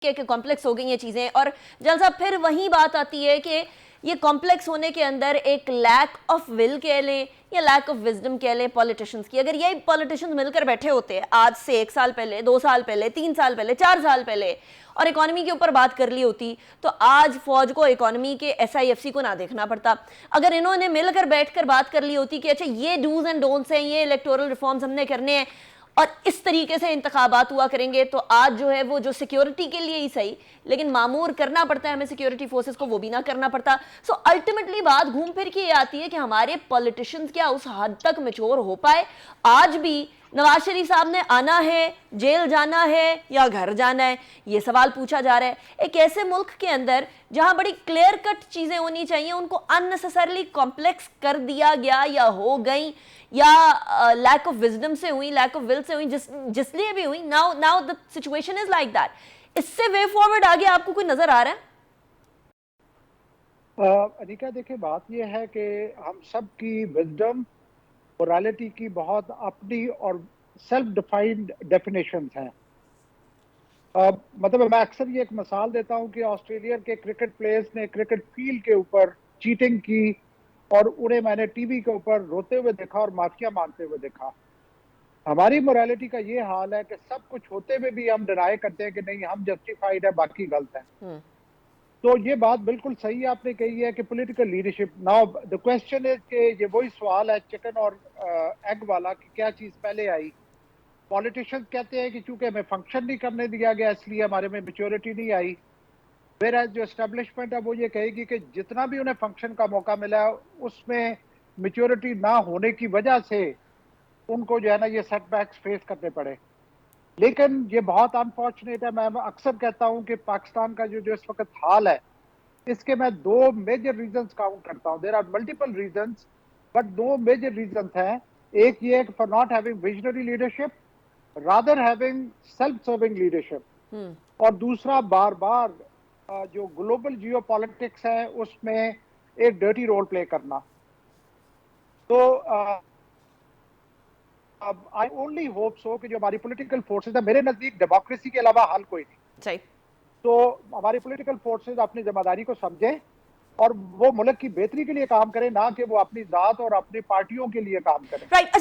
के कॉम्प्लेक्स हो गई ये चीजें। और जलसा फिर वही बात आती है कि ये कॉम्प्लेक्स होने के अंदर एक लैक ऑफ विल कह लें या लैक ऑफ विजडम कह लें पॉलिटिशियंस की। अगर यही पॉलिटिशियंस मिलकर बैठे होते हैं आज से 1 साल पहले, 2 साल पहले, 3 साल पहले, 4 साल पहले और इकोनॉमी के ऊपर बात कर ली होती तो आज फौज को इकोनॉमी के SIFC को ना देखना पड़ता। अगर इन्होंने मिलकर बैठकर बात कर ली होती कि अच्छा ये डूज एंड डोंट्स हैं, ये इलेक्टोरल रिफॉर्म्स हमने करने हैं और इस तरीके से इंतखाबात हुआ करेंगे, तो आज जो है वो जो सिक्योरिटी के लिए ही सही लेकिन मामूर करना पड़ता है हमें सिक्योरिटी फोर्सेस को, वो भी ना करना पड़ता। सो अल्टीमेटली बात घूम फिर के ये आती है कि हमारे पॉलिटिशियंस क्या उस हद तक मैच्योर हो पाए। आज भी नवाज शरीफ साहब ने आना है, जेल जाना है या घर जाना है, ये सवाल पूछा जा रहा है। एक ऐसे मुल्क के अंदर जहां बड़ी क्लियर कट चीजें होनी चाहिए उनको अननेसेसरली कॉम्प्लेक्स कर दिया गया या हो गई या लैक ऑफ विजडम से हुई, लैक ऑफ विल से हुई, जिसलिए भी हुई। Now the situation is like that. इससे वे फॉरवर्ड आगे आपको कोई नजर आ रहा है? अनिका देखिए, बात यह है कि हम सब की विजडम मोरालिटी की बहुत अपनी और सेल्फ डिफाइंड डेफिनेशंस हैं। मतलब मैं अक्सर ये एक मिसाल देता हूं कि ऑस्ट्रेलिया के क्रिकेट प्लेयर्स ने क्रिकेट फील्ड के ऊपर चीटिंग की और उन्हें मैंने टीवी के ऊपर रोते हुए देखा और माफिया मांगते हुए देखा। हमारी मोरालिटी का ये हाल है कि सब कुछ होते हुए भी हम डिनाई करते हैं कि नहीं हम जस्टिफाइड है, बाकी गलत है। तो ये बात बिल्कुल सही आपने कही है कि political leadership. Now the question is कि ये वही सवाल है चिकन और एग वाला कि क्या चीज पहले आई। पॉलिटिशियंस कहते हैं कि चूंकि हमें फंक्शन नहीं करने दिया गया इसलिए हमारे में मेच्योरिटी नहीं आई। मेरा जो एस्टेब्लिशमेंट है वो ये कहेगी कि जितना भी उन्हें फंक्शन का मौका मिला है उसमें मेच्योरिटी ना होने की वजह से उनको जो है ना ये सेटबैक्स फेस करने पड़े। लेकिन ये बहुत अनफॉर्चुनेट है। मैं अक्सर कहता हूं कि पाकिस्तान का जो इस वक्त हाल है इसके मैं 2 मेजर रीजंस काउंट करता हूं। There are multiple reasons but 2 major reasons हैं। एक ये है for not having visionary leadership rather having self serving leadership, और दूसरा बार बार जो ग्लोबल जियो पॉलिटिक्स है उसमें एक डर्टी रोल प्ले करना। तो अब आई ओनली होप सो कि जो हमारी पॉलिटिकल फोर्सेस है, मेरे नजदीक डेमोक्रेसी के अलावा हल कोई नहीं सही। तो हमारी पॉलिटिकल फोर्सेस अपनी जिम्मेदारी को समझें और वो मुल्क की बेहतरी के लिए काम करें, ना कि वो अपनी जात और अपनी पार्टियों के लिए काम करें। राइट। अच्छा।